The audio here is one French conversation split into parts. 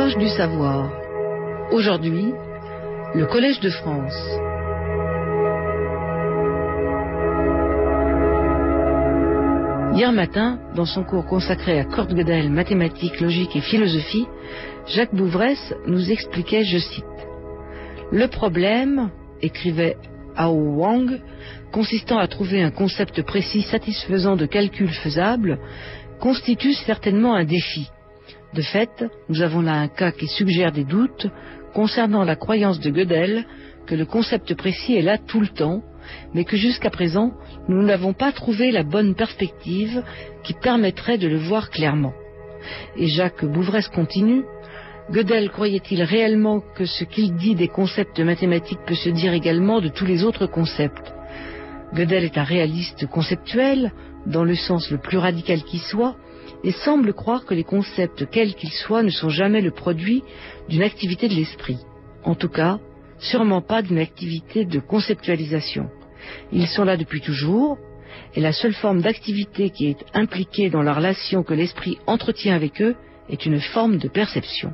Proche du savoir. Aujourd'hui, le Collège de France. Hier matin, dans son cours consacré à Kurt Gödel, mathématiques, logique et philosophie, Jacques Bouvresse nous expliquait, je cite, « Le problème, écrivait Hao Wang, consistant à trouver un concept précis satisfaisant de calculs faisables, constitue certainement un défi. De fait, nous avons là un cas qui suggère des doutes concernant la croyance de Gödel que le concept précis est là tout le temps, mais que jusqu'à présent, nous n'avons pas trouvé la bonne perspective qui permettrait de le voir clairement. » Et Jacques Bouvresse continue, « Gödel croyait-il réellement que ce qu'il dit des concepts mathématiques peut se dire également de tous les autres concepts ? Gödel est un réaliste conceptuel, dans le sens le plus radical qui soit, et semble croire que les concepts, quels qu'ils soient, ne sont jamais le produit d'une activité de l'esprit. En tout cas, sûrement pas d'une activité de conceptualisation. Ils sont là depuis toujours, et la seule forme d'activité qui est impliquée dans la relation que l'esprit entretient avec eux est une forme de perception. »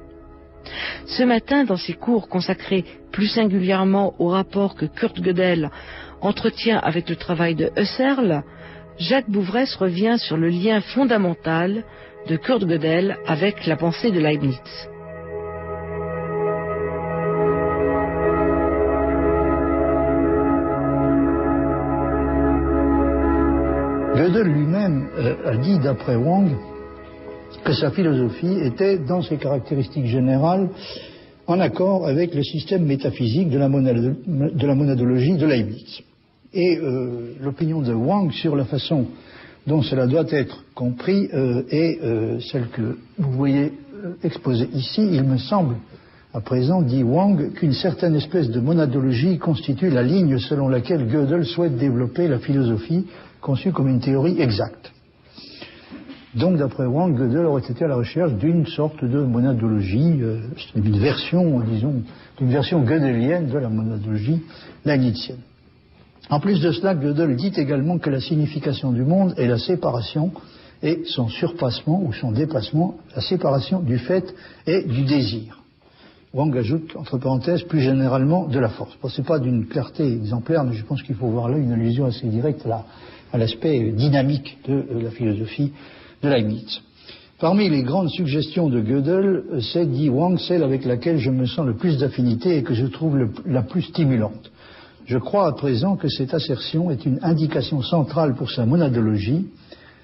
Ce matin, dans ses cours consacrés plus singulièrement au rapport que Kurt Gödel entretient avec le travail de Husserl, Jacques Bouvresse revient sur le lien fondamental de Kurt Gödel avec la pensée de Leibniz. Gödel lui-même a dit, d'après Wang, que sa philosophie était, dans ses caractéristiques générales, en accord avec le système métaphysique de la monadologie de Leibniz. Et l'opinion de Wang sur la façon dont cela doit être compris est celle que vous voyez exposée ici. Il me semble, à présent, dit Wang, qu'une certaine espèce de monadologie constitue la ligne selon laquelle Gödel souhaite développer la philosophie conçue comme une théorie exacte. Donc, d'après Wang, Gödel aurait été à la recherche d'une sorte de monadologie, d'une version, disons, d'une version gödelienne de la monadologie leibnizienne. En plus de cela, Gödel dit également que la signification du monde est la séparation et son surpassement ou son dépassement, la séparation du fait et du désir. Wang ajoute, entre parenthèses, plus généralement de la force. Bon, c'est pas d'une clarté exemplaire, mais je pense qu'il faut voir là une allusion assez directe à l'aspect dynamique de la philosophie de Leibniz. Parmi les grandes suggestions de Gödel, c'est, dit Wang, celle avec laquelle je me sens le plus d'affinité et que je trouve la plus stimulante. Je crois à présent que cette assertion est une indication centrale pour sa monadologie,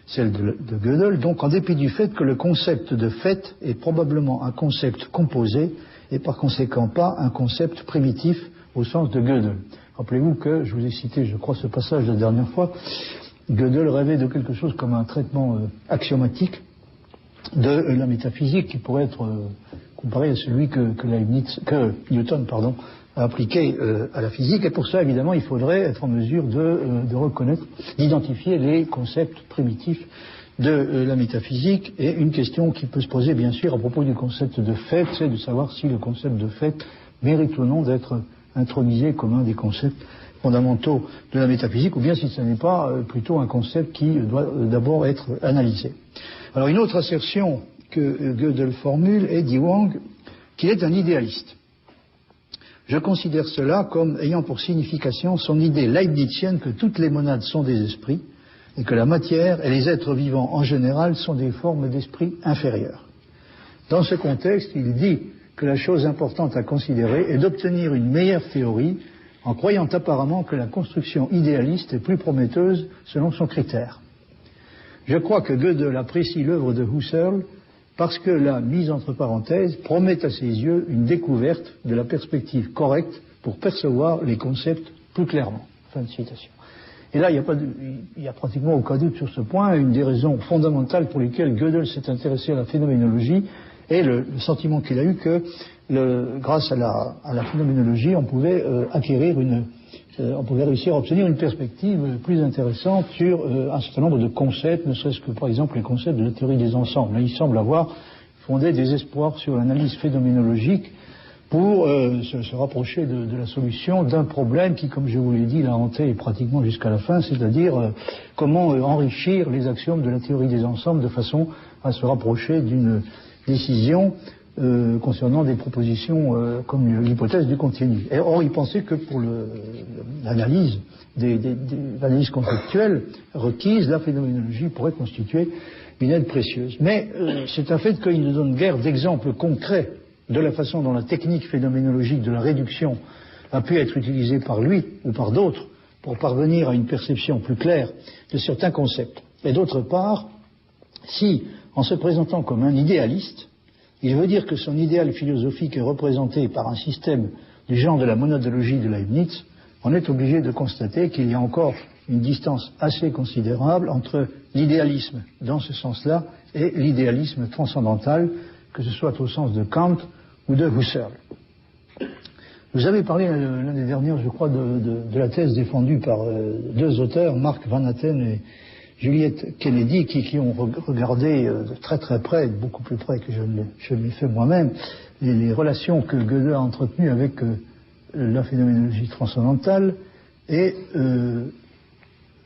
celle de Gödel, donc en dépit du fait que le concept de fait est probablement un concept composé et par conséquent pas un concept primitif au sens de Gödel. Rappelez-vous que, je vous ai cité, je crois, ce passage la dernière fois, Gödel rêvait de quelque chose comme un traitement axiomatique de la métaphysique qui pourrait être comparé à celui que Newton a appliqué à la physique. Et pour ça, évidemment, il faudrait être en mesure de reconnaître, d'identifier les concepts primitifs de la métaphysique. Et une question qui peut se poser, bien sûr, à propos du concept de fait, c'est de savoir si le concept de fait mérite ou non d'être intronisé comme un des concepts fondamentaux de la métaphysique, ou bien si ce n'est pas plutôt un concept qui doit d'abord être analysé. Alors une autre assertion que Gödel formule est, dit Wang, qu'il est un idéaliste. Je considère cela comme ayant pour signification son idée leibnizienne que toutes les monades sont des esprits et que la matière et les êtres vivants en général sont des formes d'esprit inférieures. Dans ce contexte, il dit que la chose importante à considérer est d'obtenir une meilleure théorie en croyant apparemment que la construction idéaliste est plus prometteuse selon son critère. Je crois que Gödel apprécie l'œuvre de Husserl parce que la mise entre parenthèses promet à ses yeux une découverte de la perspective correcte pour percevoir les concepts plus clairement. Fin de citation. Et là, il n'y a pratiquement aucun doute sur ce point. Une des raisons fondamentales pour lesquelles Gödel s'est intéressé à la phénoménologie est le sentiment qu'il a eu que grâce à la phénoménologie, on pouvait on pouvait réussir à obtenir une perspective plus intéressante sur un certain nombre de concepts, ne serait-ce que par exemple les concepts de la théorie des ensembles. Là, il semble avoir fondé des espoirs sur l'analyse phénoménologique pour se rapprocher de la solution d'un problème qui, comme je vous l'ai dit, l'a hanté pratiquement jusqu'à la fin, c'est-à-dire comment enrichir les axiomes de la théorie des ensembles de façon à se rapprocher d'une décision concernant des propositions comme l'hypothèse du continu. Et or, il pensait que pour l'analyse l'analyse conceptuelle requise, la phénoménologie pourrait constituer une aide précieuse. Mais c'est un fait qu'il ne donne guère d'exemples concrets de la façon dont la technique phénoménologique de la réduction a pu être utilisée par lui ou par d'autres pour parvenir à une perception plus claire de certains concepts. Et d'autre part, si, en se présentant comme un idéaliste, il veut dire que son idéal philosophique est représenté par un système du genre de la monadologie de Leibniz, on est obligé de constater qu'il y a encore une distance assez considérable entre l'idéalisme dans ce sens-là et l'idéalisme transcendantal, que ce soit au sens de Kant ou de Husserl. Vous avez parlé l'année dernière, je crois, de la thèse défendue par deux auteurs, Mark Van Hatten et Juliette Kennedy, qui ont regardé de très très près, beaucoup plus près que je ne l'ai fait moi-même, les relations que Gödel a entretenues avec la phénoménologie transcendantale. Et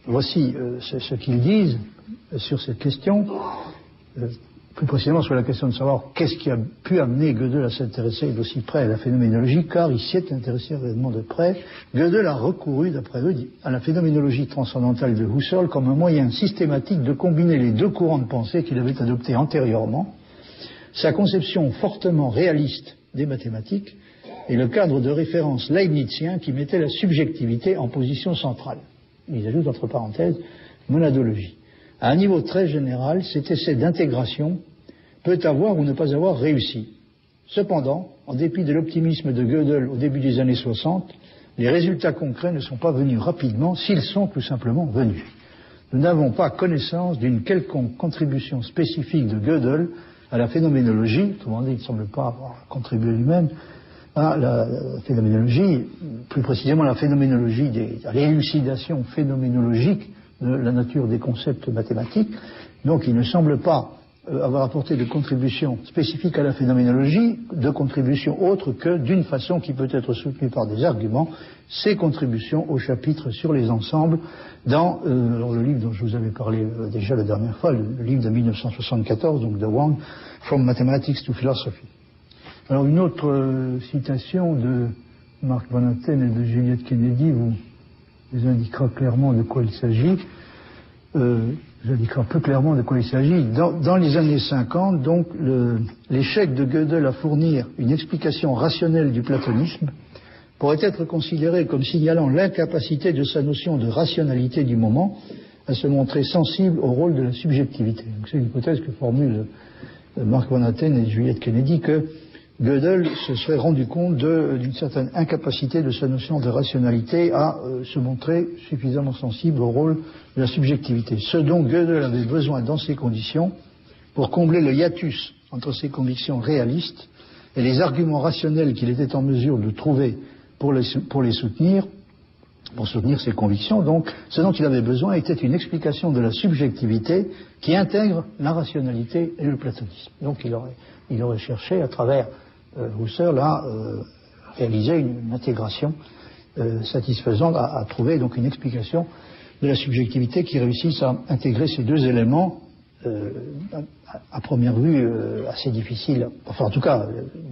voici ce qu'ils disent sur cette question, plus précisément sur la question de savoir qu'est-ce qui a pu amener Gödel à s'intéresser d'aussi près à la phénoménologie, car il s'y est intéressé réellement de près. Gödel a recouru, d'après eux, à la phénoménologie transcendantale de Husserl comme un moyen systématique de combiner les deux courants de pensée qu'il avait adoptés antérieurement, sa conception fortement réaliste des mathématiques et le cadre de référence leibnizien qui mettait la subjectivité en position centrale. Ils ajoutent entre parenthèses monadologie. À un niveau très général, cet essai d'intégration peut avoir ou ne pas avoir réussi. Cependant, en dépit de l'optimisme de Gödel au début des années 60, les résultats concrets ne sont pas venus rapidement, s'ils sont tout simplement venus. Nous n'avons pas connaissance d'une quelconque contribution spécifique de Gödel à la phénoménologie, autrement dit, il ne semble pas avoir contribué lui-même à la phénoménologie, plus précisément la phénoménologie, à l'élucidation phénoménologique de la nature des concepts mathématiques. Donc il ne semble pas avoir apporté de contribution spécifique à la phénoménologie, de contribution autre que d'une façon qui peut être soutenue par des arguments, ces contributions au chapitre sur les ensembles dans le livre dont je vous avais parlé déjà la dernière fois, le livre de 1974, donc de Wang, From Mathematics to Philosophy. Alors une autre citation de Mark Van Hatten et de Juliette Kennedy vous indiquera clairement de quoi il s'agit. Vous indiquera peu clairement de quoi il s'agit. Dans les années 50, donc, l'échec de Gödel à fournir une explication rationnelle du platonisme pourrait être considéré comme signalant l'incapacité de sa notion de rationalité du moment à se montrer sensible au rôle de la subjectivité. Donc, c'est l'hypothèse que formulent Mark Van Hatten et Juliette Kennedy, que Gödel se serait rendu compte d'une certaine incapacité de sa notion de rationalité à se montrer suffisamment sensible au rôle de la subjectivité. Ce dont Gödel avait besoin dans ces conditions, pour combler le hiatus entre ses convictions réalistes et les arguments rationnels qu'il était en mesure de trouver pour soutenir ses convictions, donc ce dont il avait besoin était une explication de la subjectivité qui intègre la rationalité et le platonisme. Donc il aurait cherché à travers Husserl à réaliser une intégration satisfaisante, à trouver donc une explication de la subjectivité qui réussisse à intégrer ces deux éléments à première vue assez difficiles, enfin en tout cas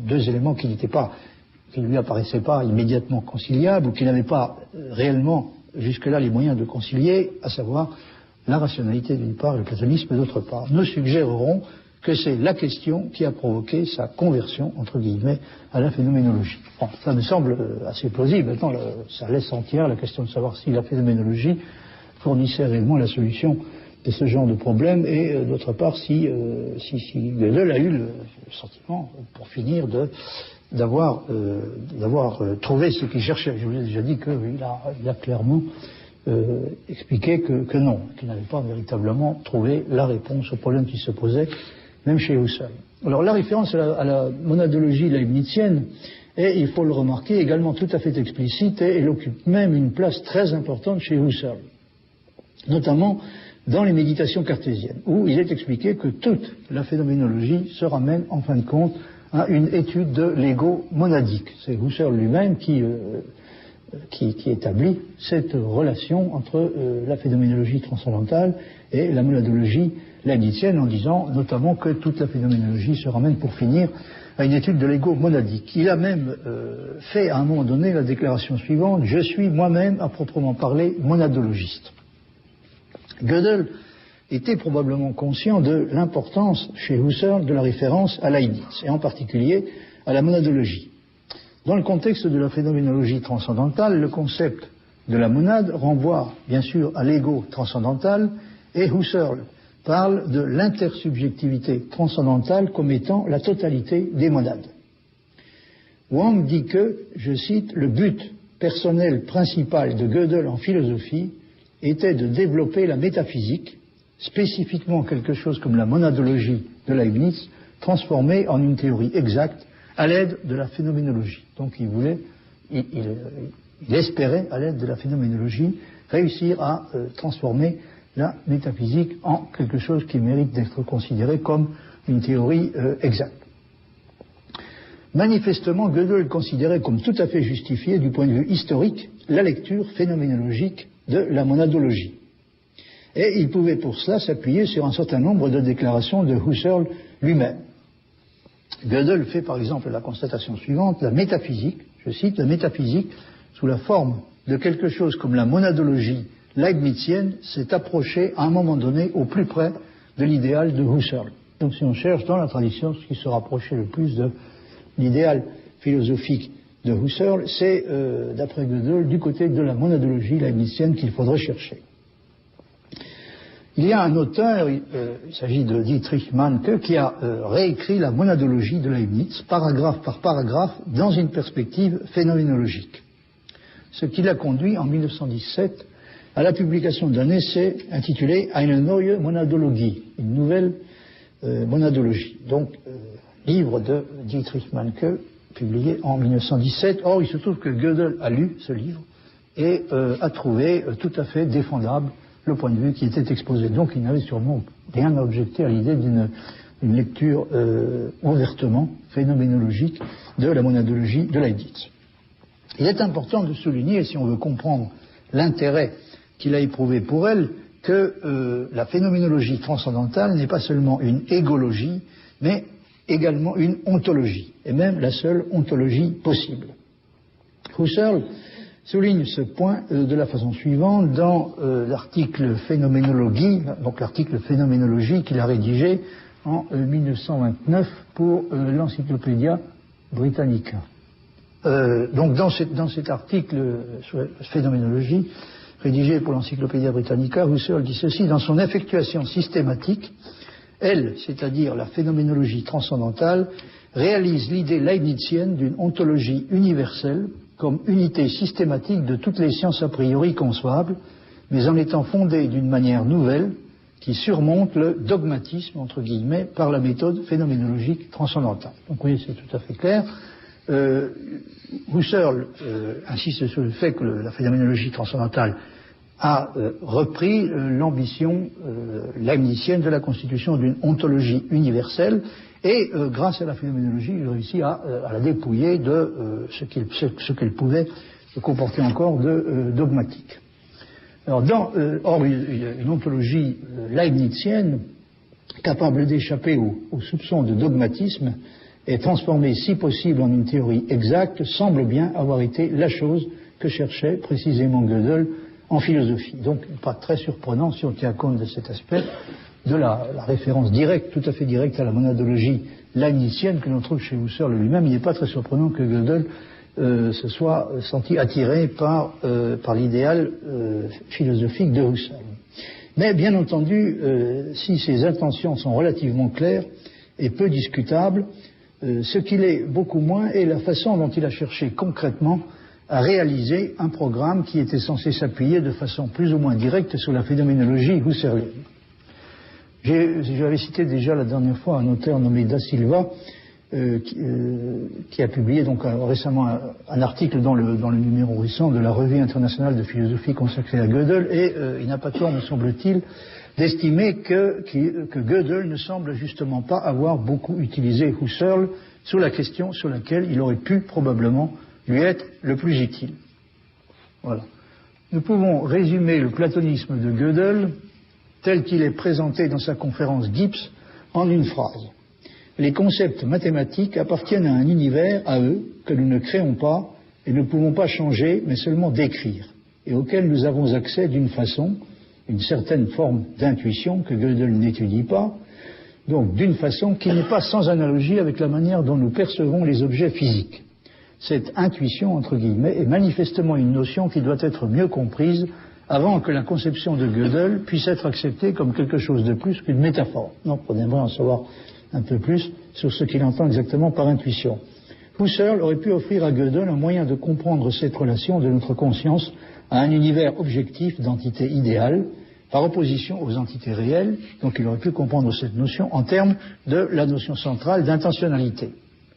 deux éléments qui ne lui apparaissaient pas immédiatement conciliables ou qui n'avaient pas réellement jusque-là les moyens de concilier, à savoir la rationalité d'une part et le platonisme d'autre part. Nous suggérerons que c'est la question qui a provoqué sa conversion, entre guillemets, à la phénoménologie. Bon, ça me semble assez plausible. Maintenant, ça laisse entière la question de savoir si la phénoménologie fournissait réellement la solution de ce genre de problème et, d'autre part, si Gödel a eu le sentiment, pour finir, d'avoir trouvé ce qu'il cherchait. Je vous ai déjà dit qu'il a clairement expliqué que non, qu'il n'avait pas véritablement trouvé la réponse au problème qui se posait, même chez Husserl. Alors la référence à la monadologie leibnizienne est, il faut le remarquer, également tout à fait explicite et elle occupe même une place très importante chez Husserl, notamment dans les méditations cartésiennes, où il est expliqué que toute la phénoménologie se ramène en fin de compte à une étude de l'ego monadique. C'est Husserl lui-même qui établit cette relation entre la phénoménologie transcendantale et la monadologie leibnizienne en disant notamment que toute la phénoménologie se ramène pour finir à une étude de l'ego monadique. Il a même fait à un moment donné la déclaration suivante: je suis moi-même à proprement parler monadologiste. Gödel était probablement conscient de l'importance chez Husserl de la référence à Leibniz, et en particulier à la monadologie. Dans le contexte de la phénoménologie transcendantale, le concept de la monade renvoie bien sûr à l'ego transcendantal, et Husserl parle de l'intersubjectivité transcendantale comme étant la totalité des monades. Wang dit que, je cite, le but personnel principal de Gödel en philosophie était de développer la métaphysique, spécifiquement quelque chose comme la monadologie de Leibniz, transformée en une théorie exacte à l'aide de la phénoménologie. Donc il espérait, à l'aide de la phénoménologie, réussir à transformer la métaphysique en quelque chose qui mérite d'être considéré comme une théorie exacte. Manifestement, Gödel considérait comme tout à fait justifiée du point de vue historique la lecture phénoménologique de la monadologie. Et il pouvait pour cela s'appuyer sur un certain nombre de déclarations de Husserl lui-même. Gödel fait par exemple la constatation suivante: la métaphysique, je cite, la métaphysique, sous la forme de quelque chose comme la monadologie leibnizienne, s'est approchée à un moment donné au plus près de l'idéal de Husserl. Donc si on cherche dans la tradition ce qui se rapprochait le plus de l'idéal philosophique de Husserl, c'est, d'après Gödel, du côté de la monadologie leibnizienne qu'il faudrait chercher. Il y a un auteur, il s'agit de Dietrich Manke, qui a réécrit la monadologie de Leibniz, paragraphe par paragraphe, dans une perspective phénoménologique. Ce qui l'a conduit en 1917 à la publication d'un essai intitulé Eine neue Monadologie, une nouvelle monadologie. Donc, livre de Dietrich Manke, publié en 1917. Or, il se trouve que Gödel a lu ce livre et a trouvé tout à fait défendable le point de vue qui était exposé. Donc, il n'avait sûrement rien à objecter à l'idée d'une lecture ouvertement phénoménologique de la monadologie de Leibniz. Il est important de souligner, si on veut comprendre l'intérêt qu'il a éprouvé pour elle, que la phénoménologie transcendantale n'est pas seulement une égologie, mais également une ontologie, et même la seule ontologie possible. Husserl souligne ce point de la façon suivante dans l'article Phénoménologie, donc l'article Phénoménologie qu'il a rédigé en 1929 pour l'Encyclopædia Britannica. Donc dans cet article sur la phénoménologie rédigé pour l'Encyclopædia Britannica, Husserl dit ceci: dans son effectuation systématique, elle, c'est-à-dire la phénoménologie transcendantale, réalise l'idée leibnizienne d'une ontologie universelle comme unité systématique de toutes les sciences a priori concevables, mais en étant fondée d'une manière nouvelle qui surmonte le dogmatisme, entre guillemets, par la méthode phénoménologique transcendantale. Donc vous voyez, c'est tout à fait clair. Husserl insiste sur le fait que la phénoménologie transcendantale a repris l'ambition leibnizienne de la constitution d'une ontologie universelle, et grâce à la phénoménologie, il réussit à la dépouiller de ce qu'elle pouvait comporter encore de dogmatique. Alors, or, une ontologie leibnizienne capable d'échapper aux soupçons de dogmatisme et transformée, si possible, en une théorie exacte, semble bien avoir été la chose que cherchait précisément Gödel en philosophie. Donc, pas très surprenant, si on tient compte de cet aspect, de la référence directe, tout à fait directe à la monadologie leibnizienne que l'on trouve chez Husserl lui-même. Il n'est pas très surprenant que Gödel se soit senti attiré par l'idéal philosophique de Husserl. Mais bien entendu, si ses intentions sont relativement claires et peu discutables, ce qu'il est beaucoup moins est la façon dont il a cherché concrètement à réaliser un programme qui était censé s'appuyer de façon plus ou moins directe sur la phénoménologie husserlienne. J'avais cité déjà la dernière fois un auteur nommé Da Silva qui a publié donc récemment un article dans le numéro récent de la Revue internationale de philosophie consacrée à Gödel, et il n'a pas tort, me semble-t-il, d'estimer que Gödel ne semble justement pas avoir beaucoup utilisé Husserl sur la question sur laquelle il aurait pu probablement lui être le plus utile. Voilà. Nous pouvons résumer le platonisme de Gödel tel qu'il est présenté dans sa conférence Gibbs en une phrase. Les concepts mathématiques appartiennent à un univers, à eux, que nous ne créons pas et ne pouvons pas changer, mais seulement décrire, et auquel nous avons accès d'une façon, une certaine forme d'intuition que Gödel n'étudie pas, donc d'une façon qui n'est pas sans analogie avec la manière dont nous percevons les objets physiques. Cette intuition, entre guillemets, est manifestement une notion qui doit être mieux comprise avant que la conception de Gödel puisse être acceptée comme quelque chose de plus qu'une métaphore. Donc on aimerait en savoir un peu plus sur ce qu'il entend exactement par intuition. Husserl aurait pu offrir à Gödel un moyen de comprendre cette relation de notre conscience à un univers objectif d'entités idéales, par opposition aux entités réelles, donc il aurait pu comprendre cette notion en termes de la notion centrale d'intentionnalité.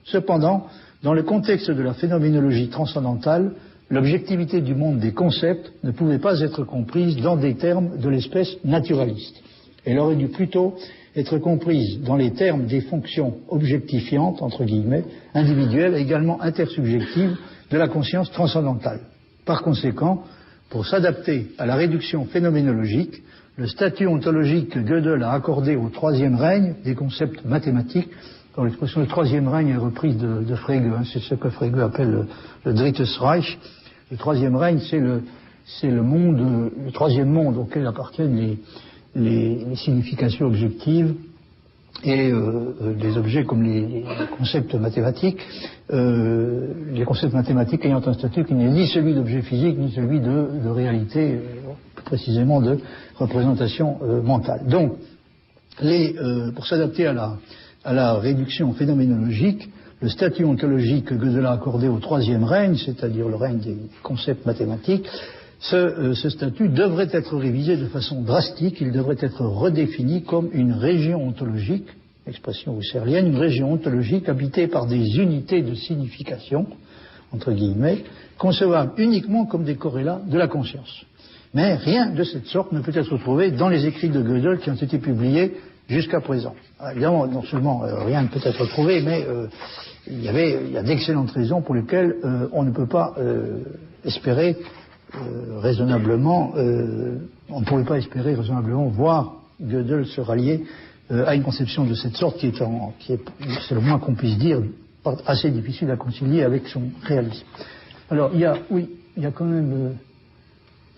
Cependant, dans le contexte de la phénoménologie transcendantale, l'objectivité du monde des concepts ne pouvait pas être comprise dans des termes de l'espèce naturaliste. Elle aurait dû plutôt être comprise dans les termes des fonctions objectifiantes, entre guillemets, individuelles et également intersubjectives de la conscience transcendantale. Par conséquent, pour s'adapter à la réduction phénoménologique, le statut ontologique que Gödel a accordé au troisième règne des concepts mathématiques, dont l'expression le troisième règne est reprise de Frege, c'est ce que Frege appelle le Drittes Reich. Le troisième règne, c'est le monde, le troisième monde auquel appartiennent les significations objectives et des objets comme les concepts mathématiques, les concepts mathématiques ayant un statut qui n'est ni celui d'objet physique ni celui de réalité, plus précisément de représentation mentale. Donc, pour s'adapter à la réduction phénoménologique, le statut ontologique que Gödel a accordé au troisième règne, c'est-à-dire le règne des concepts mathématiques, ce statut devrait être révisé de façon drastique, il devrait être redéfini comme une région ontologique, expression husserlienne, une région ontologique habitée par des unités de signification, entre guillemets, concevables uniquement comme des corrélats de la conscience. Mais rien de cette sorte ne peut être trouvé dans les écrits de Gödel qui ont été publiés jusqu'à présent. Alors, évidemment, non seulement rien ne peut être trouvé, mais il y a d'excellentes raisons pour lesquelles on ne peut pas espérer raisonnablement, on ne pouvait pas espérer raisonnablement voir Gödel se rallier à une conception de cette sorte qui est, c'est le moins qu'on puisse dire, assez difficile à concilier avec son réalisme. Alors, il y a quand même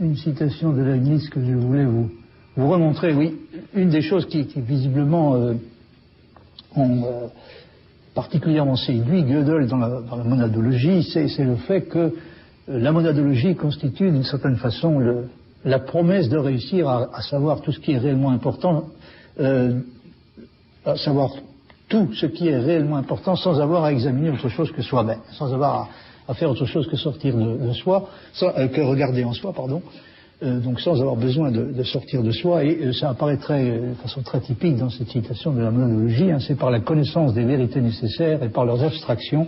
une citation de Leibniz que je voulais vous remontrer. Oui, une des choses qui visiblement ont particulièrement séduit Gödel dans la monadologie, c'est le fait que la monadologie constitue d'une certaine façon la promesse de réussir à savoir tout ce qui est réellement important, à savoir tout ce qui est réellement important sans avoir à examiner autre chose que soi-même, sans avoir à faire autre chose que sortir de soi, que regarder en soi, pardon. Donc sans avoir besoin de sortir de soi, et ça apparaît de façon très typique dans cette citation de la monadologie, c'est par la connaissance des vérités nécessaires et par leurs abstractions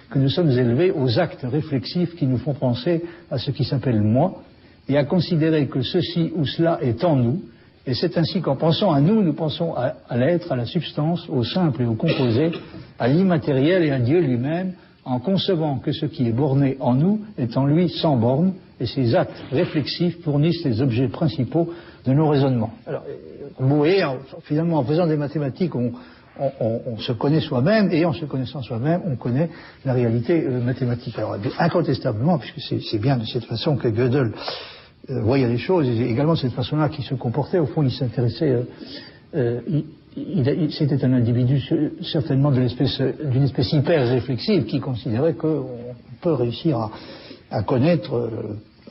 que nous sommes élevés aux actes réflexifs qui nous font penser à ce qui s'appelle moi, et à considérer que ceci ou cela est en nous, et c'est ainsi qu'en pensant à nous, nous pensons à l'être, à la substance, au simple et au composé, à l'immatériel et à Dieu lui-même, en concevant que ce qui est borné en nous est en lui sans borne, et ces actes réflexifs fournissent les objets principaux de nos raisonnements. Alors, vous voyez, finalement, en faisant des mathématiques, on se connaît soi-même, et en se connaissant soi-même, on connaît la réalité mathématique. Alors, incontestablement, puisque c'est bien de cette façon que Gödel voyait les choses, et également de cette façon-là qu'il se comportait, au fond, il s'intéressait... c'était un individu certainement d'une espèce hyper réflexive qui considérait qu'on peut réussir à connaître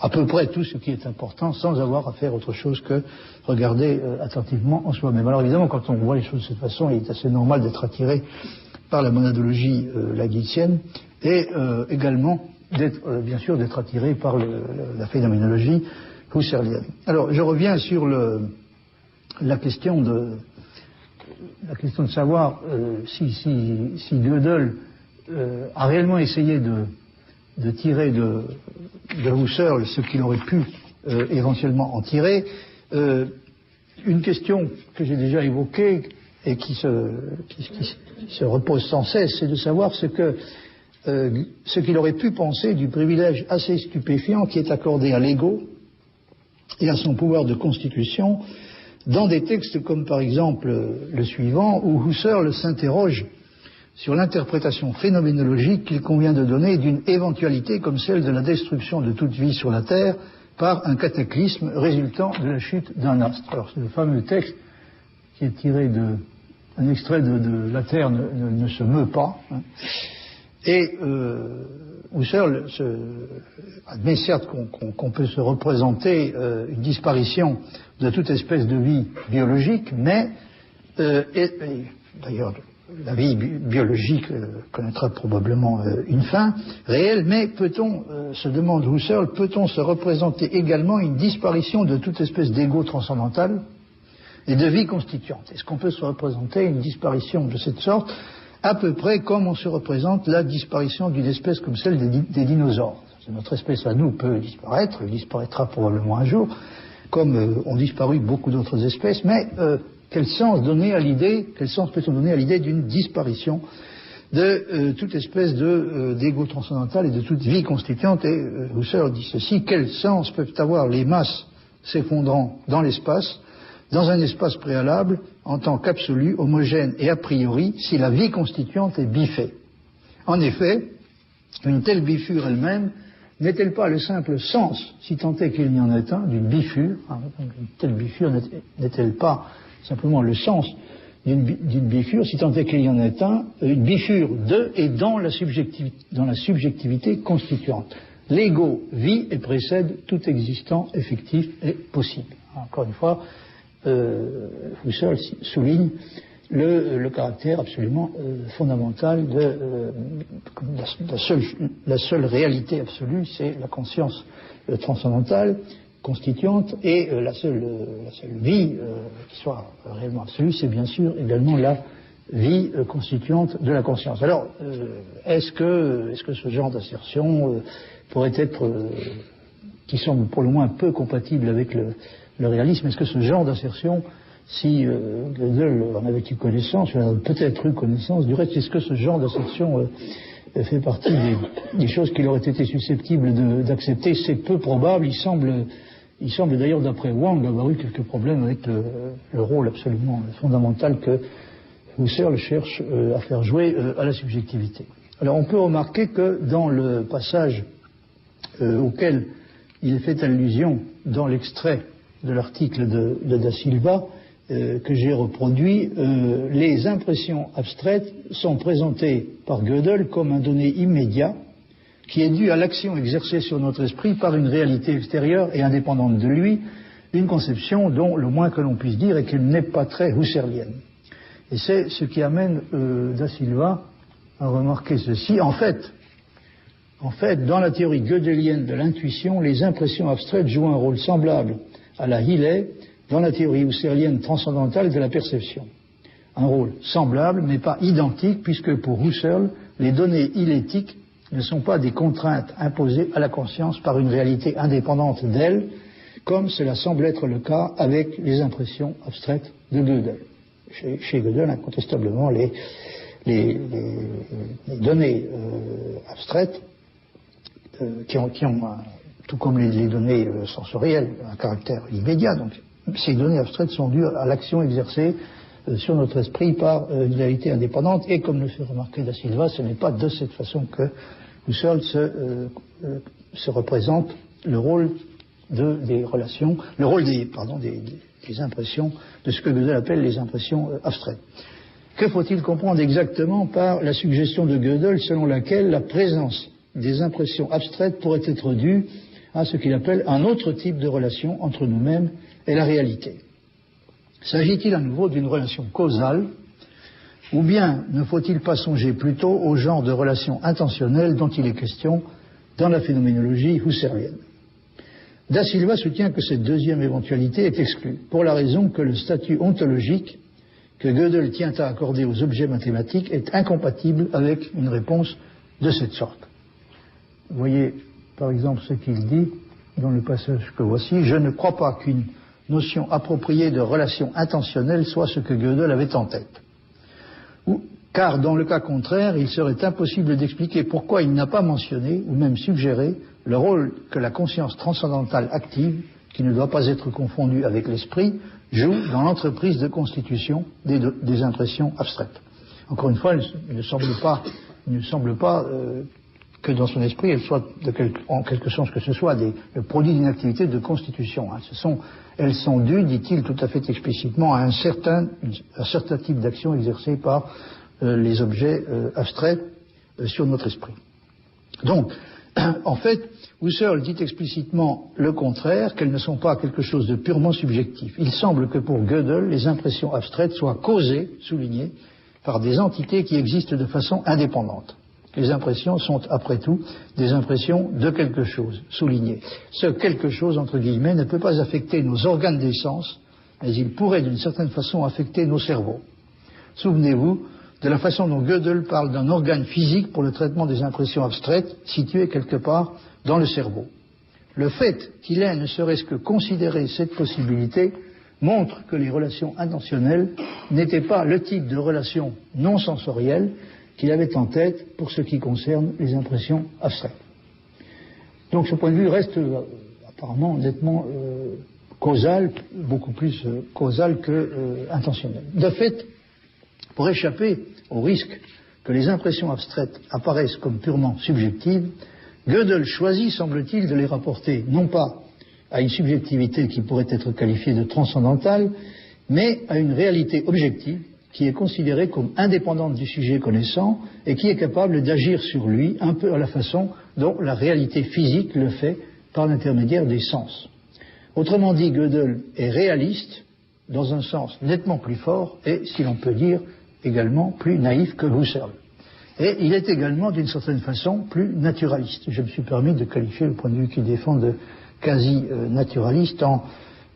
à peu près tout ce qui est important sans avoir à faire autre chose que regarder attentivement en soi-même. Alors évidemment, quand on voit les choses de cette façon, il est assez normal d'être attiré par la monadologie laguissienne et également bien sûr d'être attiré par la phénoménologie husserlienne. Alors je reviens sur la question de savoir si Gödel a réellement essayé de tirer de Husserl ce qu'il aurait pu éventuellement en tirer. Une question que j'ai déjà évoquée et qui se repose sans cesse, c'est de savoir ce qu'il aurait pu penser du privilège assez stupéfiant qui est accordé à l'ego et à son pouvoir de constitution dans des textes comme par exemple le suivant, où Husserl s'interroge sur l'interprétation phénoménologique qu'il convient de donner d'une éventualité comme celle de la destruction de toute vie sur la Terre par un cataclysme résultant de la chute d'un astre. Alors c'est le fameux texte qui est tiré un extrait de La Terre ne se meut pas, hein. Et Husserl admet certes qu'on peut se représenter une disparition de toute espèce de vie biologique, mais d'ailleurs la vie biologique connaîtra probablement une fin réelle, mais peut-on, se demande Husserl, peut-on se représenter également une disparition de toute espèce d'ego transcendantal et de vie constituante? Est-ce qu'on peut se représenter une disparition de cette sorte à peu près comme on se représente la disparition d'une espèce comme celle des dinosaures? Notre espèce à nous peut disparaître, elle disparaîtra probablement un jour, comme ont disparu beaucoup d'autres espèces, mais quel sens peut-on donner à l'idée d'une disparition de toute espèce d'ego transcendantal et de toute vie constituante? Et Husserl dit ceci: quel sens peuvent avoir les masses s'effondrant dans l'espace, dans un espace préalable, en tant qu'absolu, homogène et a priori, si la vie constituante est biffée? En effet, une telle bifure elle-même n'est-elle pas le simple sens, si tant est qu'il y en ait un, d'une bifure? Une telle bifure n'est-elle pas simplement le sens d'une bifure, si tant est qu'il y en ait un, une bifure de et dans la subjectivité constituante? L'ego vit et précède tout existant effectif et possible. Encore une fois, Husserl souligne le caractère absolument fondamental de la seule réalité absolue, c'est la conscience transcendantale, constituante, et la seule vie qui soit réellement absolue, c'est bien sûr également la vie constituante de la conscience. Alors, est-ce que ce genre d'assertion pourrait être, qui semble pour le moins peu compatible avec le réalisme, est-ce que ce genre d'assertion, si Gödel en avait eu connaissance, il en a peut-être eu connaissance, du reste, est-ce que ce genre d'assertion fait partie des choses qu'il aurait été susceptible d'accepter? C'est peu probable. Il semble d'ailleurs, d'après Wang, avoir eu quelques problèmes avec le rôle absolument fondamental que Husserl cherche à faire jouer à la subjectivité. Alors on peut remarquer que dans le passage auquel il est fait allusion dans l'extrait de l'article de Da Silva que j'ai reproduit, les impressions abstraites sont présentées par Gödel comme un donné immédiat qui est dû à l'action exercée sur notre esprit par une réalité extérieure et indépendante de lui, une conception dont le moins que l'on puisse dire est qu'elle n'est pas très husserlienne. Et c'est ce qui amène Da Silva à remarquer ceci. En fait, dans la théorie gödelienne de l'intuition, les impressions abstraites jouent un rôle semblable à la Hillet dans la théorie husserlienne transcendantale de la perception. Un rôle semblable, mais pas identique, puisque pour Husserl, les données hillétiques ne sont pas des contraintes imposées à la conscience par une réalité indépendante d'elle, comme cela semble être le cas avec les impressions abstraites de Gödel. Chez Gödel, incontestablement, les données abstraites qui ont tout comme les données sensorielles, un caractère immédiat. Donc, ces données abstraites sont dues à l'action exercée sur notre esprit par une réalité indépendante. Et comme le fait remarquer Da Silva, ce n'est pas de cette façon que Husserl se représente le rôle des relations, le rôle des impressions, de ce que Gödel appelle les impressions abstraites. Que faut-il comprendre exactement par la suggestion de Gödel selon laquelle la présence des impressions abstraites pourrait être due à ce qu'il appelle un autre type de relation entre nous-mêmes et la réalité? S'agit-il à nouveau d'une relation causale, ou bien ne faut-il pas songer plutôt au genre de relation intentionnelle dont il est question dans la phénoménologie husserlienne? Da Silva soutient que cette deuxième éventualité est exclue, pour la raison que le statut ontologique que Gödel tient à accorder aux objets mathématiques est incompatible avec une réponse de cette sorte. Vous voyez, par exemple, ce qu'il dit dans le passage que voici: je ne crois pas qu'une notion appropriée de relation intentionnelle soit ce que Gödel avait en tête. Car dans le cas contraire, il serait impossible d'expliquer pourquoi il n'a pas mentionné, ou même suggéré, le rôle que la conscience transcendantale active, qui ne doit pas être confondue avec l'esprit, joue dans l'entreprise de constitution des impressions abstraites. Encore une fois, il ne semble pas que dans son esprit, elles soient, en quelque sens que ce soit, le produit d'une activité de constitution. Elles sont dues, dit-il tout à fait explicitement, à un certain type d'action exercée par les objets abstraits sur notre esprit. Donc, en fait, Husserl dit explicitement le contraire, qu'elles ne sont pas quelque chose de purement subjectif. Il semble que pour Gödel, les impressions abstraites soient causées, soulignées, par des entités qui existent de façon indépendante. Les impressions sont, après tout, des impressions de quelque chose, souligné. Ce quelque chose, entre guillemets, ne peut pas affecter nos organes des sens, mais il pourrait d'une certaine façon affecter nos cerveaux. Souvenez-vous de la façon dont Gödel parle d'un organe physique pour le traitement des impressions abstraites situé quelque part dans le cerveau. Le fait qu'il ait ne serait-ce que considéré cette possibilité montre que les relations intentionnelles n'étaient pas le type de relations non sensorielles qu'il avait en tête pour ce qui concerne les impressions abstraites. Donc ce point de vue reste apparemment nettement causal, beaucoup plus causal que intentionnel. De fait, pour échapper au risque que les impressions abstraites apparaissent comme purement subjectives, Gödel choisit, semble-t-il, de les rapporter non pas à une subjectivité qui pourrait être qualifiée de transcendantale, mais à une réalité objective qui est considérée comme indépendante du sujet connaissant et qui est capable d'agir sur lui un peu à la façon dont la réalité physique le fait par l'intermédiaire des sens. Autrement dit, Gödel est réaliste dans un sens nettement plus fort et, si l'on peut dire, également plus naïf que Husserl. Et il est également, d'une certaine façon, plus naturaliste. Je me suis permis de qualifier le point de vue qu'il défend de quasi-naturaliste en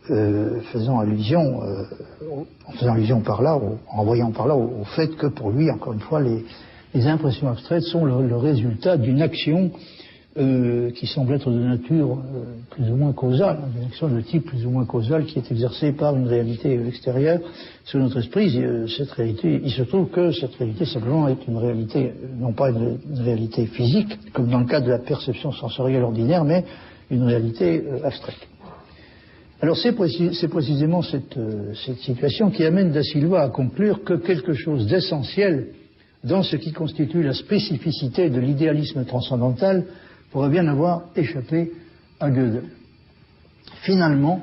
faisant allusion par là, en renvoyant par là au fait que pour lui, encore une fois, les impressions abstraites sont le résultat d'une action qui semble être de nature plus ou moins causale, une action de type plus ou moins causal qui est exercée par une réalité extérieure sur notre esprit. Cette réalité, il se trouve que cette réalité simplement est une réalité, non pas une réalité physique, comme dans le cas de la perception sensorielle ordinaire, mais une réalité abstraite. Alors c'est précisément cette situation qui amène Da Silva à conclure que quelque chose d'essentiel dans ce qui constitue la spécificité de l'idéalisme transcendantal pourrait bien avoir échappé à Gödel. Finalement,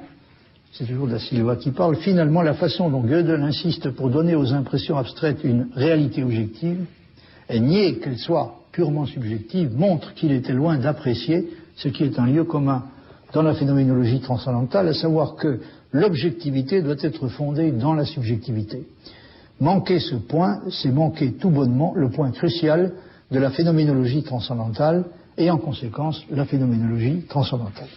c'est toujours Da Silva qui parle, finalement la façon dont Gödel insiste pour donner aux impressions abstraites une réalité objective et nier qu'elle soit purement subjective montre qu'il était loin d'apprécier ce qui est un lieu commun dans la phénoménologie transcendantale, à savoir que l'objectivité doit être fondée dans la subjectivité. Manquer ce point, c'est manquer tout bonnement le point crucial de la phénoménologie transcendantale et en conséquence la phénoménologie transcendantale.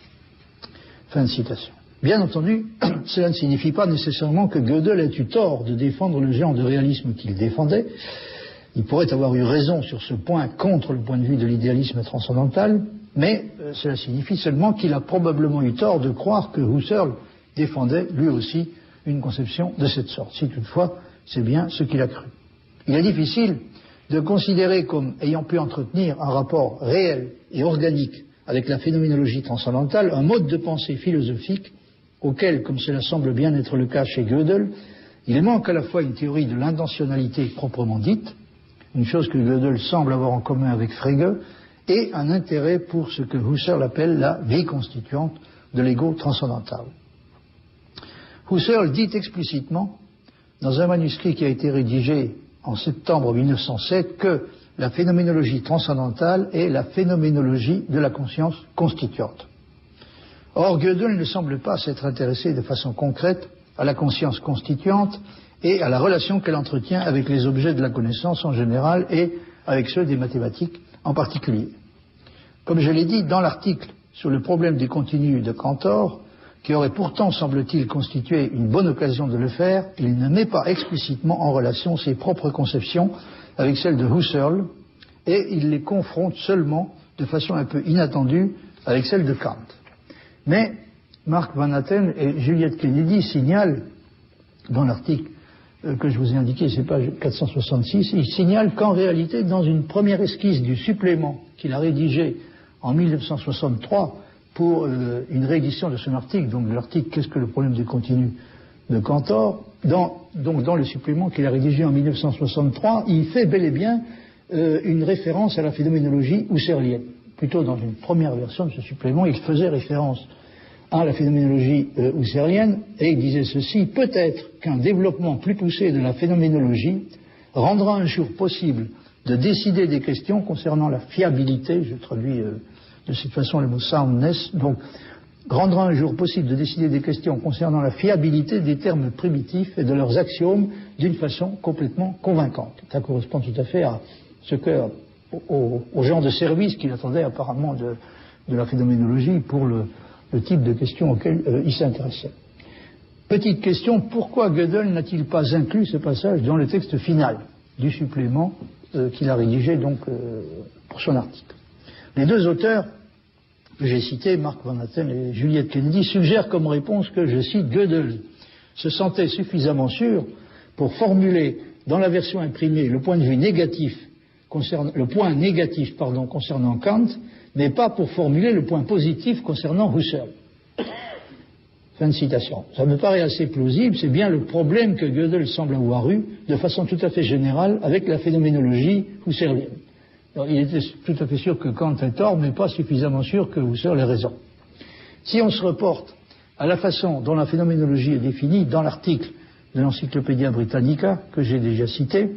Fin de citation. Bien entendu, cela ne signifie pas nécessairement que Gödel ait eu tort de défendre le genre de réalisme qu'il défendait. Il pourrait avoir eu raison sur ce point contre le point de vue de l'idéalisme transcendantal, mais cela signifie seulement qu'il a probablement eu tort de croire que Husserl défendait lui aussi une conception de cette sorte, si toutefois c'est bien ce qu'il a cru. Il est difficile de considérer comme ayant pu entretenir un rapport réel et organique avec la phénoménologie transcendantale un mode de pensée philosophique auquel, comme cela semble bien être le cas chez Gödel, il manque à la fois une théorie de l'intentionnalité proprement dite, une chose que Gödel semble avoir en commun avec Frege, et un intérêt pour ce que Husserl appelle la vie constituante de l'ego transcendantal. Husserl dit explicitement, dans un manuscrit qui a été rédigé en septembre 1907, que la phénoménologie transcendantale est la phénoménologie de la conscience constituante. Or, Gödel ne semble pas s'être intéressé de façon concrète à la conscience constituante et à la relation qu'elle entretient avec les objets de la connaissance en général et avec ceux des mathématiques en particulier. Comme je l'ai dit dans l'article sur le problème du continu de Cantor, qui aurait pourtant, semble-t-il, constitué une bonne occasion de le faire, il ne met pas explicitement en relation ses propres conceptions avec celles de Husserl, et il les confronte seulement, de façon un peu inattendue, avec celles de Kant. Mais Mark Van Hatten et Juliette Kennedy signalent, dans l'article que je vous ai indiqué, c'est page 466, ils signalent qu'en réalité, dans une première esquisse du supplément qu'il a rédigé en 1963 pour une réédition de son article, donc de l'article « Qu'est-ce que le problème du continu ?» de Cantor, donc dans le supplément qu'il a rédigé en 1963, il fait bel et bien une référence à la phénoménologie husserlienne. Plutôt dans une première version de ce supplément, il faisait référence à la phénoménologie husserlienne et il disait ceci: peut-être qu'un développement plus poussé de la phénoménologie rendra un jour possible de décider des questions concernant la fiabilité, je traduis de cette façon le mot soundness, donc rendra un jour possible de décider des questions concernant la fiabilité des termes primitifs et de leurs axiomes d'une façon complètement convaincante. Ça correspond tout à fait à ce que, au genre de service qu'il attendait apparemment de la phénoménologie pour le type de questions auxquelles il s'intéressait. Petite question, pourquoi Gödel n'a-t-il pas inclus ce passage dans le texte final du supplément qu'il a rédigé donc pour son article? Les deux auteurs que j'ai cités, Mark Van Hatten et Juliette Kennedy, suggèrent comme réponse que, je cite, Gödel se sentait suffisamment sûr pour formuler dans la version imprimée le point négatif concernant Kant, mais pas pour formuler le point positif concernant Husserl. Fin de citation. Ça me paraît assez plausible, c'est bien le problème que Gödel semble avoir eu, de façon tout à fait générale, avec la phénoménologie husserlienne. Alors, il était tout à fait sûr que Kant ait tort, mais pas suffisamment sûr que Husserl ait raison. Si on se reporte à la façon dont la phénoménologie est définie dans l'article de l'Encyclopædia Britannica, que j'ai déjà cité,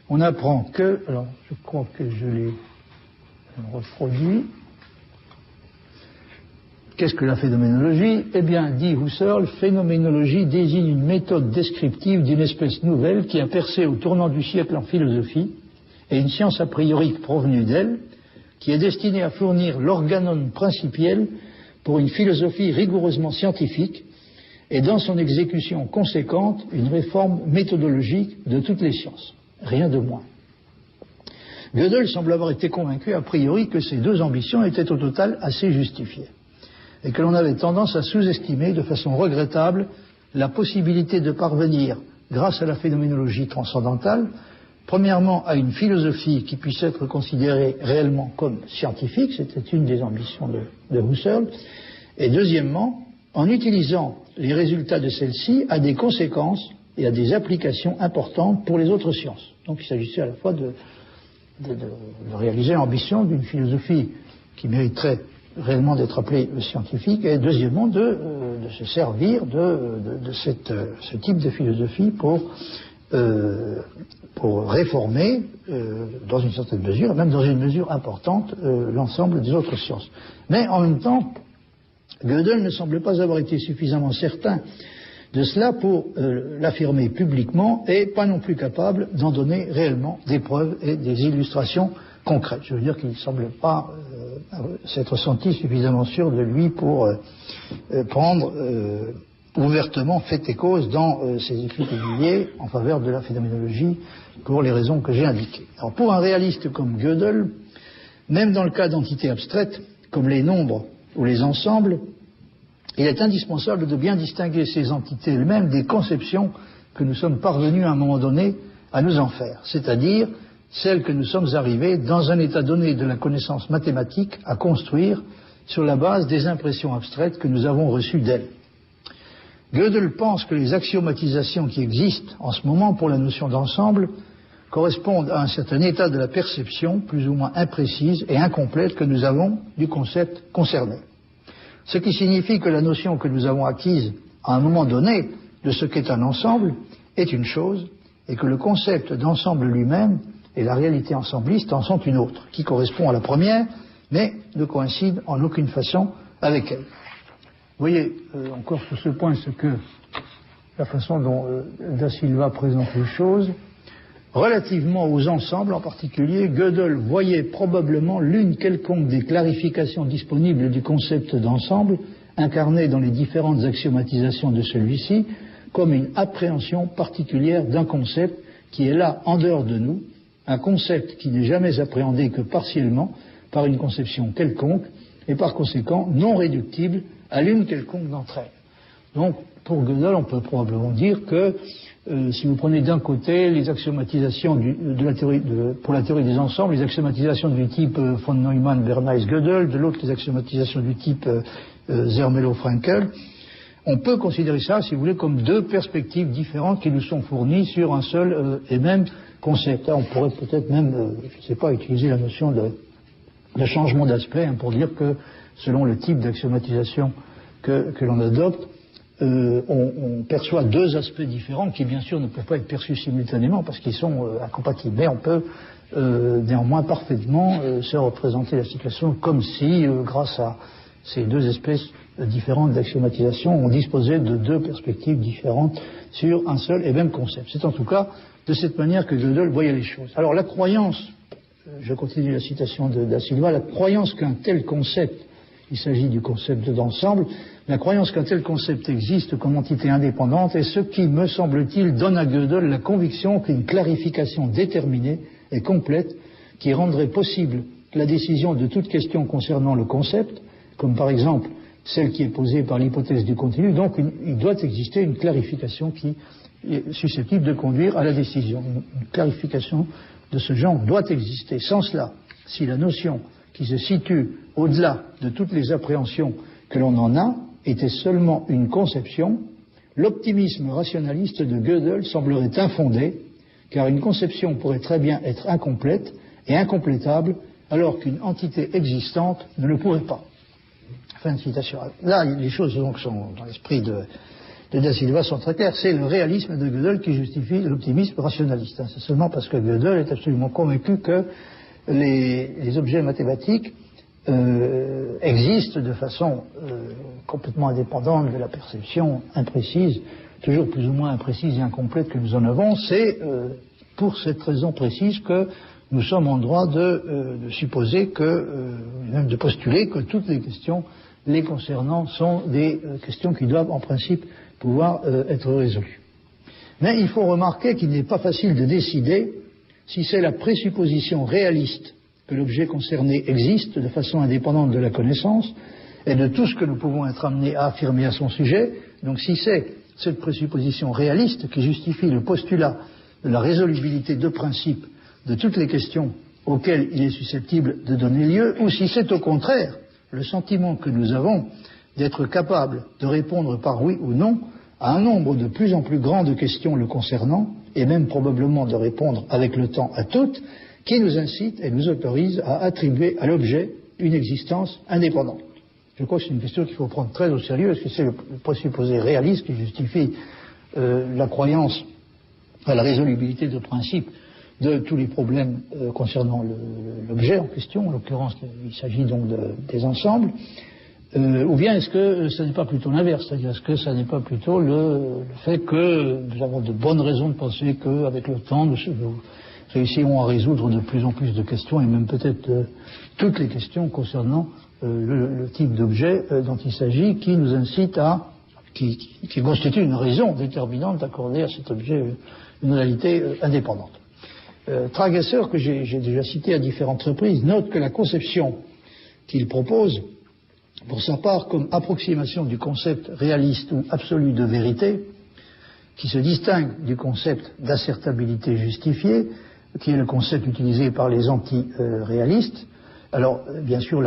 on apprend que, alors je crois que je l'ai reproduit. Qu'est-ce que la phénoménologie? Eh bien, dit Husserl, phénoménologie désigne une méthode descriptive d'une espèce nouvelle qui a percé au tournant du siècle en philosophie, et une science a priori provenue d'elle, qui est destinée à fournir l'organon principiel pour une philosophie rigoureusement scientifique, et dans son exécution conséquente, une réforme méthodologique de toutes les sciences. Rien de moins. Gödel semble avoir été convaincu a priori que ces deux ambitions étaient au total assez justifiées, et que l'on avait tendance à sous-estimer de façon regrettable la possibilité de parvenir, grâce à la phénoménologie transcendantale, premièrement à une philosophie qui puisse être considérée réellement comme scientifique, c'était une des ambitions de Husserl, et deuxièmement, en utilisant les résultats de celle-ci à des conséquences et à des applications importantes pour les autres sciences. Donc il s'agissait à la fois de réaliser l'ambition d'une philosophie qui mériterait réellement d'être appelée scientifique, et deuxièmement de se servir de ce type de philosophie pour réformer, dans une certaine mesure, et même dans une mesure importante, l'ensemble des autres sciences. Mais en même temps, Gödel ne semble pas avoir été suffisamment certain de cela pour l'affirmer publiquement, et pas non plus capable d'en donner réellement des preuves et des illustrations concrètes. Je veux dire qu'il ne semble pas s'être senti suffisamment sûr de lui pour prendre ouvertement fait et cause dans ses écrits réguliers en faveur de la phénoménologie pour les raisons que j'ai indiquées. Alors pour un réaliste comme Gödel, même dans le cas d'entités abstraites comme les nombres ou les ensembles, il est indispensable de bien distinguer ces entités elles-mêmes des conceptions que nous sommes parvenus à un moment donné à nous en faire, c'est-à-dire celles que nous sommes arrivés, dans un état donné de la connaissance mathématique, à construire sur la base des impressions abstraites que nous avons reçues d'elles. Gödel pense que les axiomatisations qui existent en ce moment pour la notion d'ensemble correspondent à un certain état de la perception, plus ou moins imprécise et incomplète, que nous avons du concept concerné. Ce qui signifie que la notion que nous avons acquise à un moment donné de ce qu'est un ensemble est une chose, et que le concept d'ensemble lui-même et la réalité ensembliste en sont une autre, qui correspond à la première, mais ne coïncide en aucune façon avec elle. Vous voyez, encore sur ce point, ce que la façon dont Da Silva présente les choses, relativement aux ensembles en particulier, Gödel voyait probablement l'une quelconque des clarifications disponibles du concept d'ensemble, incarné dans les différentes axiomatisations de celui-ci, comme une appréhension particulière d'un concept qui est là en dehors de nous, un concept qui n'est jamais appréhendé que partiellement par une conception quelconque, et par conséquent non réductible à l'une quelconque d'entre elles. Donc, pour Gödel, on peut probablement dire que si vous prenez d'un côté les axiomatisations pour la théorie des ensembles, les axiomatisations du type von Neumann, Bernays, Gödel, de l'autre les axiomatisations du type Zermelo, Fraenkel, on peut considérer ça, si vous voulez, comme deux perspectives différentes qui nous sont fournies sur un seul et même concept. Là, on pourrait peut-être même, je ne sais pas, utiliser la notion de changement d'aspect pour dire que selon le type d'axiomatisation que l'on adopte, on perçoit deux aspects différents qui bien sûr ne peuvent pas être perçus simultanément parce qu'ils sont incompatibles. Mais on peut néanmoins parfaitement se représenter la situation comme si, grâce à ces deux espèces différentes d'axiomatisation, on disposait de deux perspectives différentes sur un seul et même concept. C'est en tout cas de cette manière que Gödel voyait les choses. Alors la croyance, je continue la citation de Da Silva, la croyance qu'un tel concept, il s'agit du concept d'ensemble, la croyance qu'un tel concept existe comme entité indépendante est ce qui, me semble-t-il, donne à Gödel la conviction qu'une clarification déterminée et complète qui rendrait possible la décision de toute question concernant le concept, comme par exemple celle qui est posée par l'hypothèse du continu, donc il doit exister une clarification qui est susceptible de conduire à la décision. Une clarification de ce genre doit exister. Sans cela, si la notion qui se situe au-delà de toutes les appréhensions que l'on en a était seulement une conception, l'optimisme rationaliste de Gödel semblerait infondé, car une conception pourrait très bien être incomplète et incomplétable, alors qu'une entité existante ne le pourrait pas. Fin de citation. Là, les choses donc sont dans l'esprit de Da Silva sont très claires. C'est le réalisme de Gödel qui justifie l'optimisme rationaliste. C'est seulement parce que Gödel est absolument convaincu que les objets mathématiques existent de façon complètement indépendante de la perception imprécise, toujours plus ou moins imprécise et incomplète que nous en avons. C'est pour cette raison précise que nous sommes en droit de supposer même de postuler que toutes les questions les concernant sont des questions qui doivent en principe pouvoir être résolues. Mais il faut remarquer qu'il n'est pas facile de décider si c'est la présupposition réaliste que l'objet concerné existe de façon indépendante de la connaissance et de tout ce que nous pouvons être amenés à affirmer à son sujet. Donc si c'est cette présupposition réaliste qui justifie le postulat de la résolubilité de principe de toutes les questions auxquelles il est susceptible de donner lieu, ou si c'est au contraire le sentiment que nous avons d'être capable de répondre par oui ou non à un nombre de plus en plus grand de questions le concernant, et même probablement de répondre avec le temps à toutes, qui nous incite et nous autorise à attribuer à l'objet une existence indépendante. Je crois que c'est une question qu'il faut prendre très au sérieux, parce que c'est le présupposé réaliste qui justifie la croyance à la résolubilité de principe de tous les problèmes concernant l'objet en question. En l'occurrence, il s'agit donc des ensembles. Ou bien est-ce que ce n'est pas plutôt l'inverse, c'est-à-dire est-ce que ce n'est pas plutôt le fait que nous avons de bonnes raisons de penser qu'avec le temps nous réussirons à résoudre de plus en plus de questions, et même peut-être toutes les questions concernant le type d'objet dont il s'agit, qui nous incite qui constitue une raison déterminante d'accorder à cet objet une réalité indépendante. Tragesser, que j'ai déjà cité à différentes reprises, note que la conception qu'il propose, pour sa part, comme approximation du concept réaliste ou absolu de vérité, qui se distingue du concept d'assertabilité justifiée, qui est le concept utilisé par les anti-réalistes. Alors, bien sûr,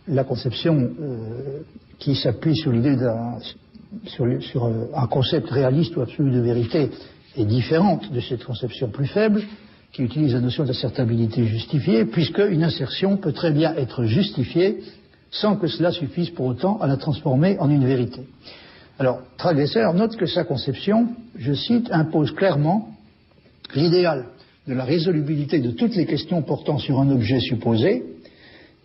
la conception qui s'appuie sur l'idée sur un concept réaliste ou absolu de vérité est différente de cette conception plus faible, qui utilise la notion d'assertabilité justifiée, puisque une assertion peut très bien être justifiée sans que cela suffise pour autant à la transformer en une vérité. Alors, Tragesser note que sa conception, je cite, impose clairement l'idéal de la résolubilité de toutes les questions portant sur un objet supposé,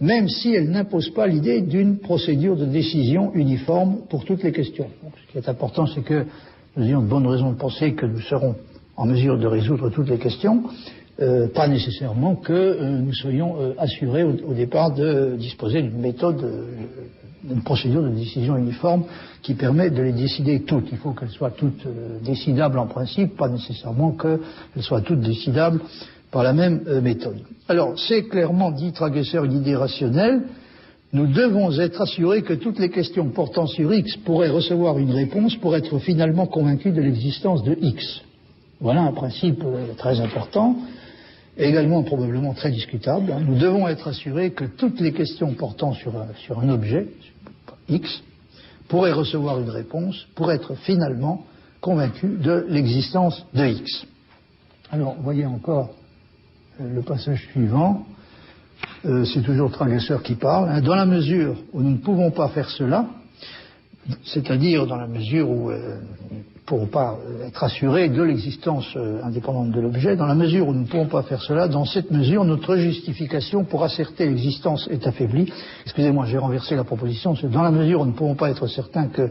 même si elle n'impose pas l'idée d'une procédure de décision uniforme pour toutes les questions. Donc, ce qui est important, c'est que nous ayons de bonnes raisons de penser que nous serons en mesure de résoudre toutes les questions, pas nécessairement que nous soyons assurés au départ de disposer d'une méthode, d'une procédure de décision uniforme qui permet de les décider toutes. Il faut qu'elles soient toutes décidables en principe, pas nécessairement qu'elles soient toutes décidables par la même méthode. Alors, c'est clairement, dit Tragesser, une idée rationnelle. Nous devons être assurés que toutes les questions portant sur X pourraient recevoir une réponse pour être finalement convaincus de l'existence de X. Voilà un principe très important, également probablement très discutable. Nous devons être assurés que toutes les questions portant sur un objet, X, pourrait recevoir une réponse pour être finalement convaincu de l'existence de X. Alors, voyez encore le passage suivant. C'est toujours Tragesser qui parle. Dans la mesure où nous ne pouvons pas faire cela, c'est-à-dire dans la mesure où nous ne pourrons pas être assurés de l'existence indépendante de l'objet, dans la mesure où nous ne pouvons pas faire cela, dans cette mesure, notre justification pour asserter l'existence est affaiblie. Excusez-moi, j'ai renversé la proposition. Dans la mesure où nous ne pouvons pas être certains que,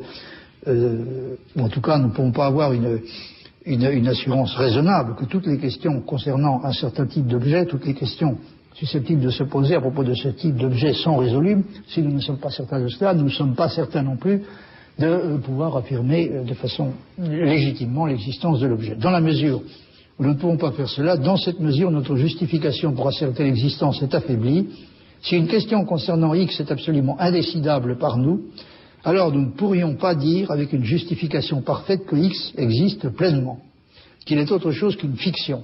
ou en tout cas, nous ne pouvons pas avoir une assurance raisonnable que toutes les questions concernant un certain type d'objet, toutes les questions susceptibles de se poser à propos de ce type d'objet sont résolubles. Si nous ne sommes pas certains de cela, nous ne sommes pas certains non plus de pouvoir affirmer de façon légitimement l'existence de l'objet. Dans la mesure où nous ne pouvons pas faire cela, dans cette mesure, notre justification pour asserter l'existence est affaiblie. Si une question concernant X est absolument indécidable par nous, alors nous ne pourrions pas dire avec une justification parfaite que X existe pleinement, qu'il est autre chose qu'une fiction.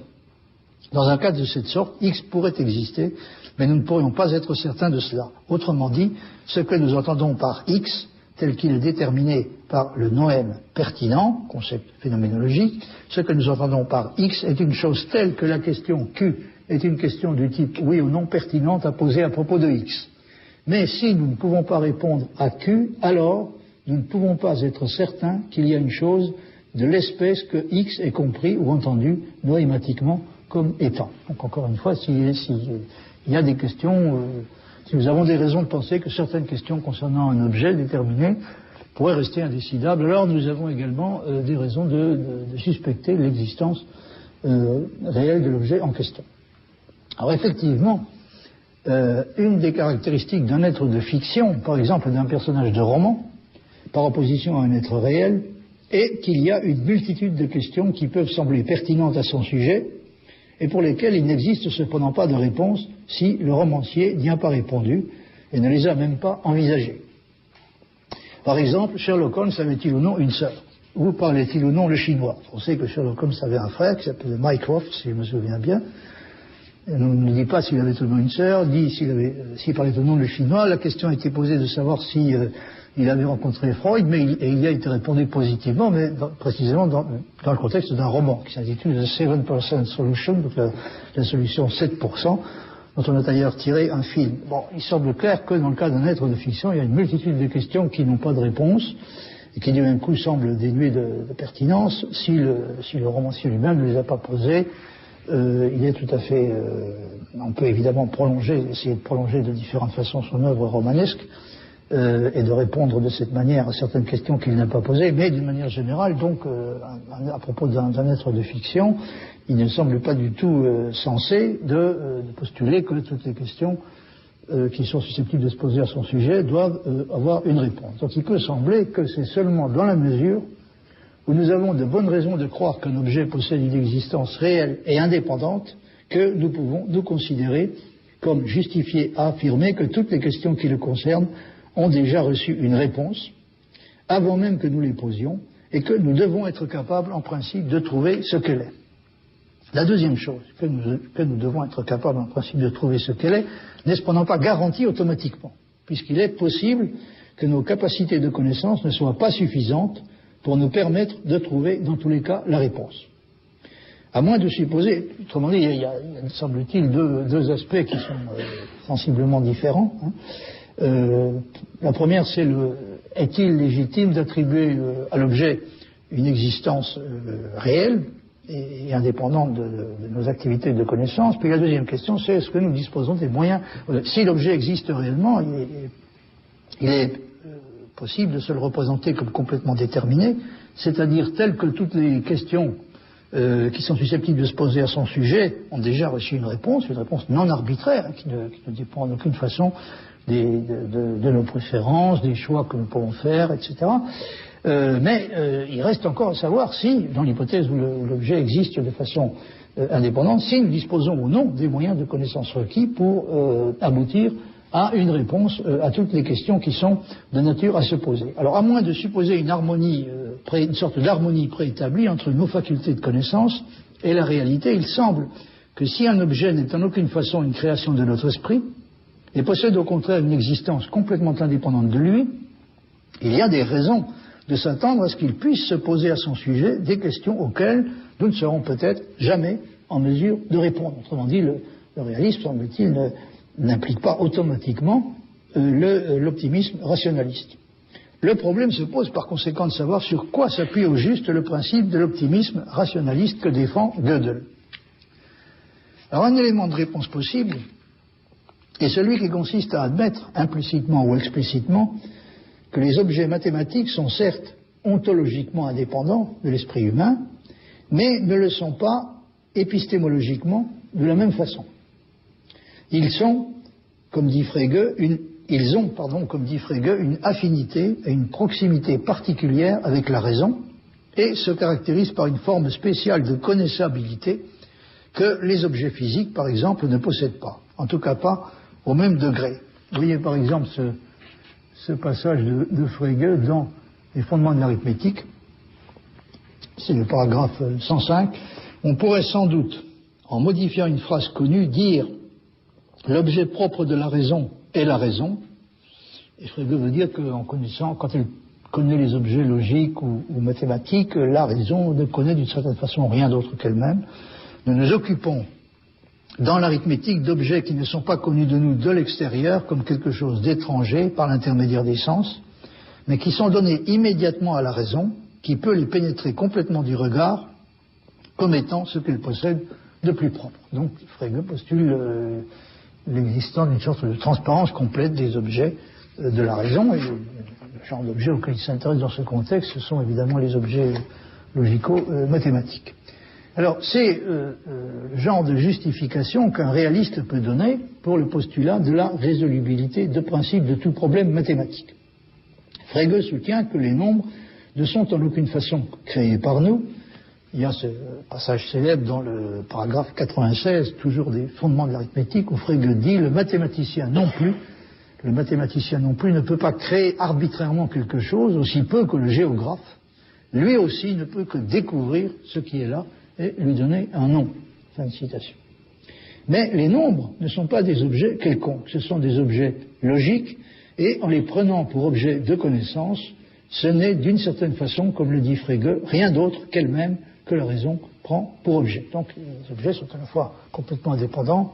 Dans un cas de cette sorte, X pourrait exister, mais nous ne pourrions pas être certains de cela. Autrement dit, ce que nous entendons par X, tel qu'il est déterminé par le noème pertinent, concept phénoménologique, ce que nous entendons par X est une chose telle que la question Q est une question du type oui ou non pertinente à poser à propos de X. Mais si nous ne pouvons pas répondre à Q, alors nous ne pouvons pas être certains qu'il y a une chose de l'espèce que X est compris ou entendu noématiquement comme étant. Donc encore une fois, s'il y a des questions, si nous avons des raisons de penser que certaines questions concernant un objet déterminé pourraient rester indécidables, alors nous avons également des raisons de suspecter l'existence réelle de l'objet en question. Alors effectivement, une des caractéristiques d'un être de fiction, par exemple d'un personnage de roman, par opposition à un être réel, est qu'il y a une multitude de questions qui peuvent sembler pertinentes à son sujet, et pour lesquelles il n'existe cependant pas de réponse si le romancier n'y a pas répondu et ne les a même pas envisagées. Par exemple, Sherlock Holmes avait-il ou non une sœur? Ou parlait-il ou non le chinois? On sait que Sherlock Holmes avait un frère qui s'appelait Mycroft, si je me souviens bien. On ne dit pas s'il avait ou non une sœur, dit s'il parlait ou non le chinois. La question a été posée de savoir si il avait rencontré Freud, mais il y a été répondu positivement, mais précisément dans le contexte d'un roman qui s'intitule The 7% Solution, donc la solution 7%, dont on a d'ailleurs tiré un film. Bon, il semble clair que dans le cas d'un être de fiction, il y a une multitude de questions qui n'ont pas de réponse, et qui du même coup semblent dénuées de pertinence. Si le romancier lui-même ne les a pas posées, il est tout à fait... on peut évidemment essayer de prolonger de différentes façons son œuvre romanesque, et de répondre de cette manière à certaines questions qu'il n'a pas posées, mais d'une manière générale, donc, à propos d'un être de fiction, il ne semble pas du tout sensé de postuler que toutes les questions qui sont susceptibles de se poser à son sujet doivent avoir une réponse. Donc il peut sembler que c'est seulement dans la mesure où nous avons de bonnes raisons de croire qu'un objet possède une existence réelle et indépendante que nous pouvons nous considérer comme justifiés à affirmer que toutes les questions qui le concernent ont déjà reçu une réponse avant même que nous les posions et que nous devons être capables en principe de trouver ce qu'elle est. La deuxième chose que nous devons être capables en principe de trouver ce qu'elle est n'est cependant pas garantie automatiquement, puisqu'il est possible que nos capacités de connaissance ne soient pas suffisantes pour nous permettre de trouver dans tous les cas la réponse. À moins de supposer, autrement dit, il y a semble-t-il deux aspects qui sont sensiblement différents. La première, c'est est-il légitime d'attribuer à l'objet une existence réelle et indépendante de nos activités de connaissance? Puis la deuxième question, c'est est-ce que nous disposons des moyens? Si l'objet existe réellement, il est possible de se le représenter comme complètement déterminé, c'est-à-dire tel que toutes les questions qui sont susceptibles de se poser à son sujet ont déjà reçu une réponse non arbitraire, qui ne dépend en aucune façon de nos préférences, des choix que nous pouvons faire, etc. Mais il reste encore à savoir si, dans l'hypothèse où l'objet existe de façon indépendante, si nous disposons ou non des moyens de connaissance requis pour aboutir à une réponse à toutes les questions qui sont de nature à se poser. Alors, à moins de supposer une sorte d'harmonie préétablie entre nos facultés de connaissance et la réalité, il semble que si un objet n'est en aucune façon une création de notre esprit, et possède au contraire une existence complètement indépendante de lui, il y a des raisons de s'attendre à ce qu'il puisse se poser à son sujet des questions auxquelles nous ne serons peut-être jamais en mesure de répondre. Autrement dit, le réalisme, semble-t-il, n'implique pas automatiquement l'optimisme rationaliste. Le problème se pose par conséquent de savoir sur quoi s'appuie au juste le principe de l'optimisme rationaliste que défend Gödel. Alors un élément de réponse possible est celui qui consiste à admettre implicitement ou explicitement que les objets mathématiques sont certes ontologiquement indépendants de l'esprit humain, mais ne le sont pas épistémologiquement de la même façon. Ils ont, comme dit Frege, une affinité et une proximité particulière avec la raison et se caractérisent par une forme spéciale de connaissabilité que les objets physiques, par exemple, ne possèdent pas. En tout cas pas au même degré. Vous voyez par exemple ce passage de Frege dans les fondements de l'arithmétique. C'est le paragraphe 105. On pourrait sans doute, en modifiant une phrase connue, dire l'objet propre de la raison est la raison. Et Frege veut dire qu'en connaissant, quand elle connaît les objets logiques ou mathématiques, la raison ne connaît d'une certaine façon rien d'autre qu'elle-même. Nous nous occupons dans l'arithmétique d'objets qui ne sont pas connus de nous de l'extérieur comme quelque chose d'étranger par l'intermédiaire des sens, mais qui sont donnés immédiatement à la raison, qui peut les pénétrer complètement du regard comme étant ce qu'elle possède de plus propre. Donc Frege postule l'existence d'une sorte de transparence complète des objets de la raison, et le genre d'objets auxquels il s'intéresse dans ce contexte, ce sont évidemment les objets logico-mathématiques. Alors, c'est le genre de justification qu'un réaliste peut donner pour le postulat de la résolubilité de principe de tout problème mathématique. Frege soutient que les nombres ne sont en aucune façon créés par nous. Il y a ce passage célèbre dans le paragraphe 96, toujours des fondements de l'arithmétique, où Frege dit le mathématicien non plus ne peut pas créer arbitrairement quelque chose, aussi peu que le géographe. Lui aussi ne peut que découvrir ce qui est là et lui donner un nom. Fin de citation. Mais les nombres ne sont pas des objets quelconques, ce sont des objets logiques, et en les prenant pour objets de connaissance, ce n'est d'une certaine façon, comme le dit Frege, rien d'autre qu'elle-même que la raison prend pour objet. Donc les objets sont à la fois complètement indépendants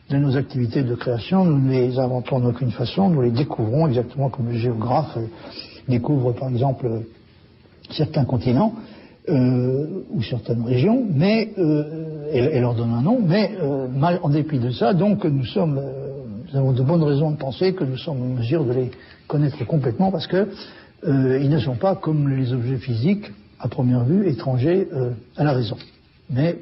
de nos activités de création, nous ne les inventons d'aucune façon, nous les découvrons exactement comme le géographe découvre par exemple certains continents, ou certaines régions, mais et leur donne un nom, mais en dépit de ça, donc nous avons de bonnes raisons de penser que nous sommes en mesure de les connaître complètement parce que ils ne sont pas comme les objets physiques à première vue étrangers à la raison, mais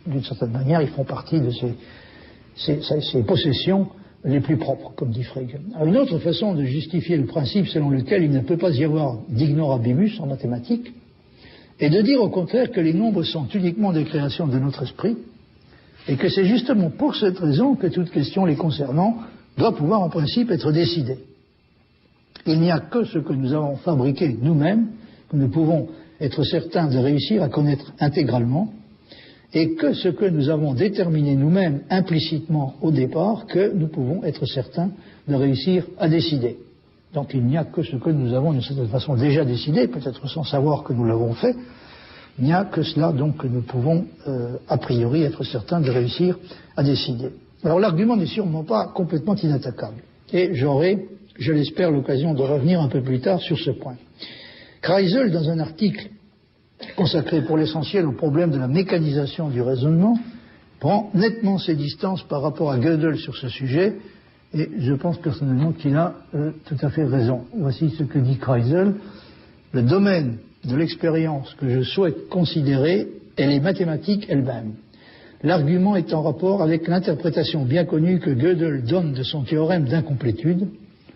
d'une certaine manière ils font partie de ces possessions les plus propres, comme dit Frege. Alors, une autre façon de justifier le principe selon lequel il ne peut pas y avoir d'ignorabilis en mathématiques et de dire au contraire que les nombres sont uniquement des créations de notre esprit, et que c'est justement pour cette raison que toute question les concernant doit pouvoir en principe être décidée. Il n'y a que ce que nous avons fabriqué nous-mêmes que nous pouvons être certains de réussir à connaître intégralement, et que ce que nous avons déterminé nous-mêmes implicitement au départ que nous pouvons être certains de réussir à décider. Donc il n'y a que ce que nous avons d'une certaine façon déjà décidé, peut-être sans savoir que nous l'avons fait. Il n'y a que cela donc que nous pouvons a priori être certains de réussir à décider. Alors l'argument n'est sûrement pas complètement inattaquable. Et j'aurai, je l'espère, l'occasion de revenir un peu plus tard sur ce point. Kreisel, dans un article consacré pour l'essentiel au problème de la mécanisation du raisonnement, prend nettement ses distances par rapport à Gödel sur ce sujet, et je pense personnellement qu'il a tout à fait raison. Voici ce que dit Kreisel. Le domaine de l'expérience que je souhaite considérer est les mathématiques elles-mêmes. L'argument est en rapport avec l'interprétation bien connue que Gödel donne de son théorème d'incomplétude,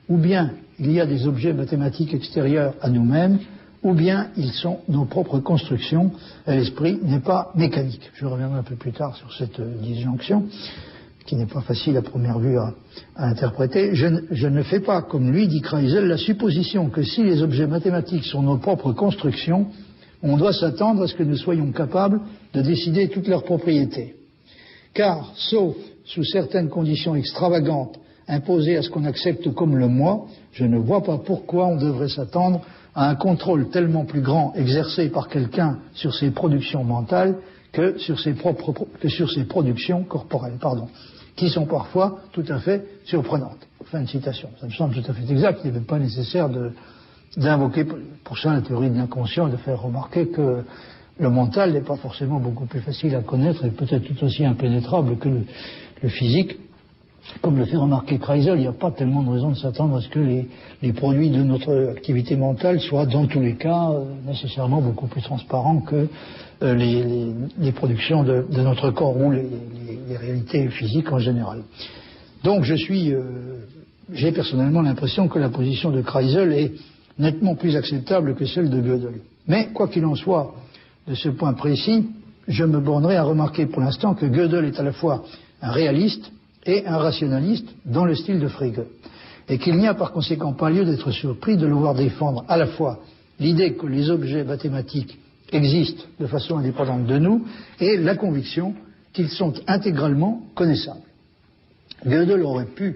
ou bien il y a des objets mathématiques extérieurs à nous-mêmes, ou bien ils sont nos propres constructions, et l'esprit n'est pas mécanique. Je reviendrai un peu plus tard sur cette disjonction, qui n'est pas facile à première vue à interpréter. Je ne fais pas, comme lui, dit Kreisel, la supposition que si les objets mathématiques sont nos propres constructions, on doit s'attendre à ce que nous soyons capables de décider toutes leurs propriétés. Car, sauf sous certaines conditions extravagantes imposée à ce qu'on accepte comme le moi, je ne vois pas pourquoi on devrait s'attendre à un contrôle tellement plus grand exercé par quelqu'un sur ses productions mentales que sur ses productions corporelles, qui sont parfois tout à fait surprenantes. Fin de citation. Ça me semble tout à fait exact. Il n'est même pas nécessaire d'invoquer pour ça la théorie de l'inconscient et de faire remarquer que le mental n'est pas forcément beaucoup plus facile à connaître et peut-être tout aussi impénétrable que le physique. Comme le fait remarquer Kreisel, il n'y a pas tellement de raison de s'attendre à ce que les produits de notre activité mentale soient dans tous les cas nécessairement beaucoup plus transparents que les productions de notre corps ou les réalités physiques en général. Donc j'ai personnellement l'impression que la position de Kreisel est nettement plus acceptable que celle de Gödel. Mais quoi qu'il en soit, de ce point précis, je me bornerai à remarquer pour l'instant que Gödel est à la fois un réaliste et un rationaliste dans le style de Frege, et qu'il n'y a par conséquent pas lieu d'être surpris de le voir défendre à la fois l'idée que les objets mathématiques existent de façon indépendante de nous et la conviction qu'ils sont intégralement connaissables. Gödel aurait pu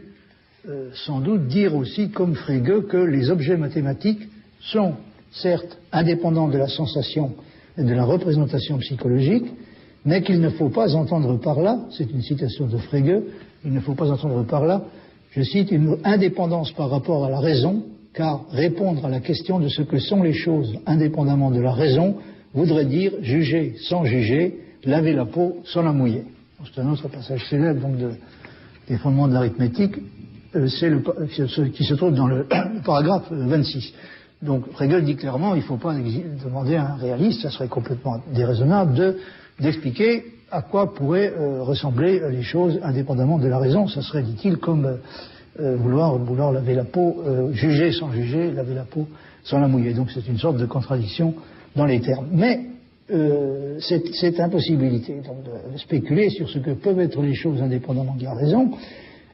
sans doute dire aussi comme Frege que les objets mathématiques sont certes indépendants de la sensation et de la représentation psychologique, mais qu'il ne faut pas entendre par là, c'est une citation de Frege, il ne faut pas entendre par là, je cite, une indépendance par rapport à la raison, car répondre à la question de ce que sont les choses indépendamment de la raison voudrait dire juger sans juger, laver la peau sans la mouiller. C'est un autre passage célèbre donc des fondements de l'arithmétique, c'est ce qui se trouve dans le paragraphe 26. Donc Frege dit clairement, il ne faut pas demander à un réaliste, ça serait complètement déraisonnable d'expliquer à quoi pourraient ressembler les choses indépendamment de la raison. Ça serait, dit-il, comme vouloir laver la peau, juger sans juger, laver la peau sans la mouiller. Donc c'est une sorte de contradiction dans les termes. Mais cette impossibilité donc, de spéculer sur ce que peuvent être les choses indépendamment de la raison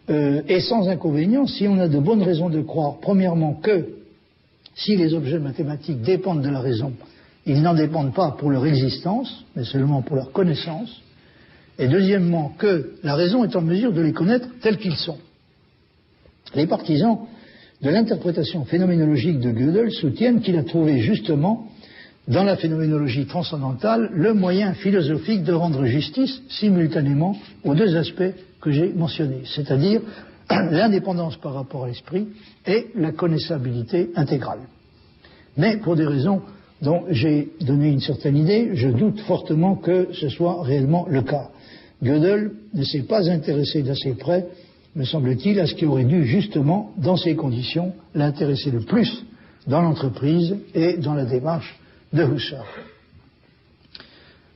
est sans inconvénient si on a de bonnes raisons de croire, premièrement, que si les objets mathématiques dépendent de la raison, ils n'en dépendent pas pour leur existence, mais seulement pour leur connaissance, et deuxièmement, que la raison est en mesure de les connaître tels qu'ils sont. Les partisans de l'interprétation phénoménologique de Gödel soutiennent qu'il a trouvé justement, dans la phénoménologie transcendantale, le moyen philosophique de rendre justice simultanément aux deux aspects que j'ai mentionnés, c'est-à-dire l'indépendance par rapport à l'esprit et la connaissabilité intégrale. Mais pour des raisons dont j'ai donné une certaine idée, je doute fortement que ce soit réellement le cas. Gödel ne s'est pas intéressé d'assez près, me semble-t-il, à ce qui aurait dû justement, dans ces conditions, l'intéresser le plus dans l'entreprise et dans la démarche de Husserl.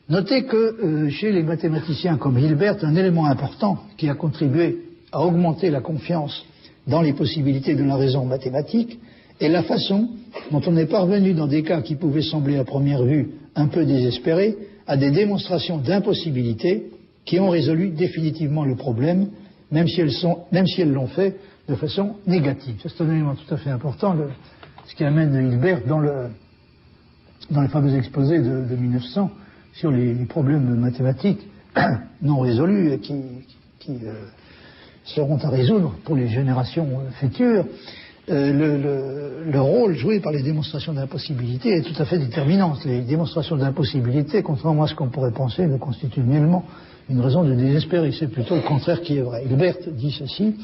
Notez que chez les mathématiciens comme Hilbert, un élément important qui a contribué à augmenter la confiance dans les possibilités de la raison mathématique est la façon dont on est parvenu dans des cas qui pouvaient sembler à première vue un peu désespérés à des démonstrations d'impossibilité qui ont résolu définitivement le problème, même si elles l'ont fait de façon négative. C'est un élément tout à fait important, ce qui amène Hilbert dans le fameux exposé de 1900 sur les problèmes mathématiques non résolus et qui seront à résoudre pour les générations futures. Le rôle joué par les démonstrations d'impossibilité est tout à fait déterminant. Les démonstrations d'impossibilité, contrairement à ce qu'on pourrait penser, ne constituent nullement une raison de désespérer. C'est plutôt le contraire qui est vrai. Hilbert dit ceci: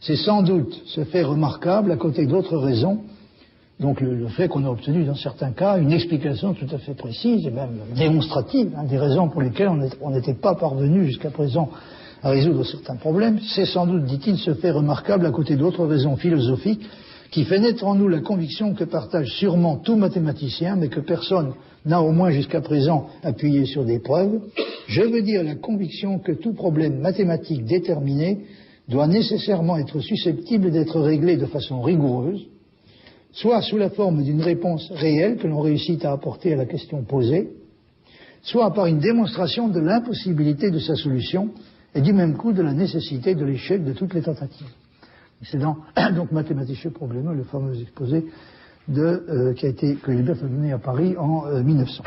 c'est sans doute ce fait remarquable à côté d'autres raisons, donc le fait qu'on a obtenu dans certains cas une explication tout à fait précise et même démonstrative, des raisons pour lesquelles on n'était pas parvenu jusqu'à présent à résoudre certains problèmes, c'est sans doute, dit-il, ce fait remarquable à côté d'autres raisons philosophiques qui fait naître en nous la conviction que partage sûrement tout mathématicien, mais que personne n'a au moins jusqu'à présent appuyé sur des preuves. Je veux dire la conviction que tout problème mathématique déterminé doit nécessairement être susceptible d'être réglé de façon rigoureuse, soit sous la forme d'une réponse réelle que l'on réussit à apporter à la question posée, soit par une démonstration de l'impossibilité de sa solution et du même coup de la nécessité de l'échec de toutes les tentatives. C'est dans donc Mathematische Probleme, le fameux exposé que Hilbert a donné à Paris en 1900.